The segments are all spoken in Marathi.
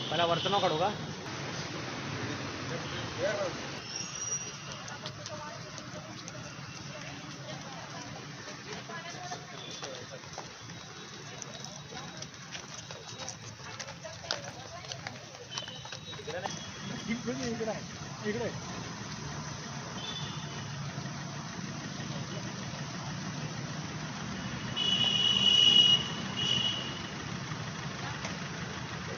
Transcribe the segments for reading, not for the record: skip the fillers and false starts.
पहिला वरचं नाव काढू का? इकडे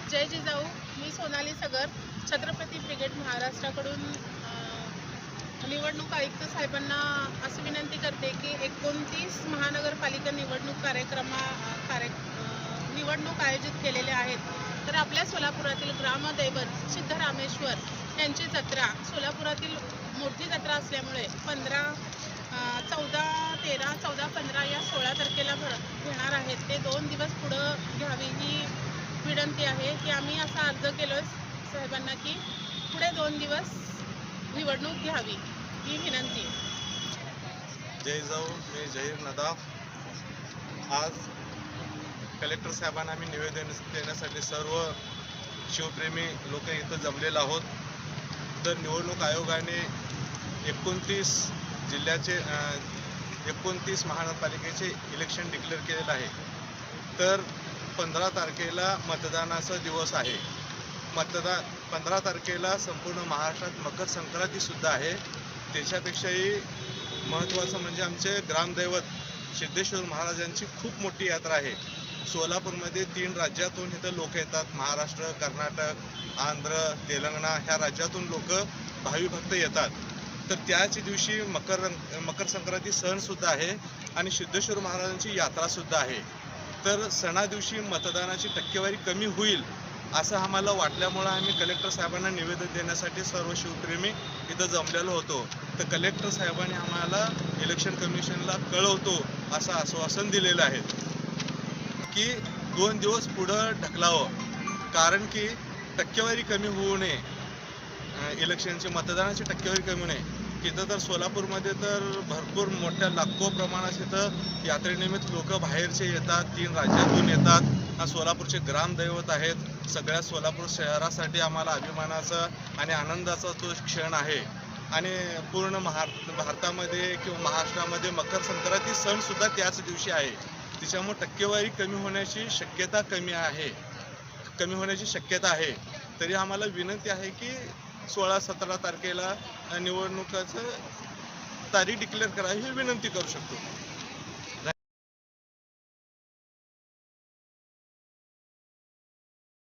जय जिजाऊ. मी सोनाली सगर, छत्रपती ब्रिगेड महाराष्ट्राकडून निवडणूक आयुक्त साहेबांना अशी विनंती करते की 29 महानगरपालिका निवडणूक आयोजित केलेल्या आहेत. तर आपल्या सोलापुरातील ग्रामदैवत सिद्धरामेश्वर यांची जत्रा सोलापुरातील मोठी जत्रा असल्यामुळे 14, 13, 14, 15 या 16 तारखेला घेणार आहेत. ते 2 दिवस पुढं घ्यावी ही विनंती आहे की आम्ही असा अर्ज केलो साहेबांना की पुढे 2 दिवस निवडणूक घ्यावी ही विनंती. जय जाऊ. मी जहीर नदाफ. आज कलेक्टर साहेबांना आम्ही निवेदन देण्यासाठी सर्व शिवप्रेमी लोक इथं जमलेलो आहोत. तर निवडणूक आयोगाने 29 जिल्ह्याचे 29 महानगरपालिकेचे इलेक्शन डिक्लेअर केलेलं आहे. तर 15 तारखेला मतदानाचा दिवस आहे. 15 तारखेला संपूर्ण महाराष्ट्रात मकर संक्रांतीसुद्धा आहे. त्याच्यापेक्षाही महत्त्वाचं म्हणजे आमचे ग्रामदैवत सिद्धेश्वर महाराजांची खूप मोठी यात्रा आहे. सोलापूरमध्ये 3 राज्यातून इथं लोक येतात. महाराष्ट्र, कर्नाटक, आंध्र, तेलंगणा ह्या राज्यातून लोक भावी भक्त येतात. तर त्याच दिवशी मकर संक्रांती सणसुद्धा आहे आणि सिद्धेश्वर महाराजांची यात्रासुद्धा आहे. तर सणा दिवशी मतदानाची टक्केवारी कमी होईल असं आम्हाला वाटल्यामुळं आम्ही कलेक्टर साहेबांना निवेदन देण्यासाठी सर्व शिवप्रेमी इथं जमलेलो होतो. तर कलेक्टर साहेबांनी आम्हाला इलेक्शन कमिशनला कळवतो असं आश्वासन दिलेलं आहे की 2 दिवस पुढं ढकलावं, कारण की टक्केवारी कमी होऊ नये, इलेक्शनची मतदानाची टक्केवारी कमी होऊ नये. इथं तर सोलापूरमध्ये तर भरपूर मोठ्या लाखो प्रमाणात इथं यात्रेनिमित्त लोक बाहेरचे येतात, 3 राज्यातून येतात. सोलापूरचे ग्रामदैवत आहेत. सगळ्या सोलापूर शहरासाठी आम्हाला अभिमानाचा आणि आनंदाचा तो क्षण आहे. आणि पूर्ण भारतामध्ये किंवा महाराष्ट्रामध्ये मकर संक्रांती सणसुद्धा त्याच दिवशी आहे. त्याच्यामुळे टक्केवारी कमी होण्याची शक्यता आहे. तरी आम्हाला विनंती आहे की 16-17 तारखेला निवडणुकाचं तारीख डिक्लेअर करावी ही विनंती करू शकतो.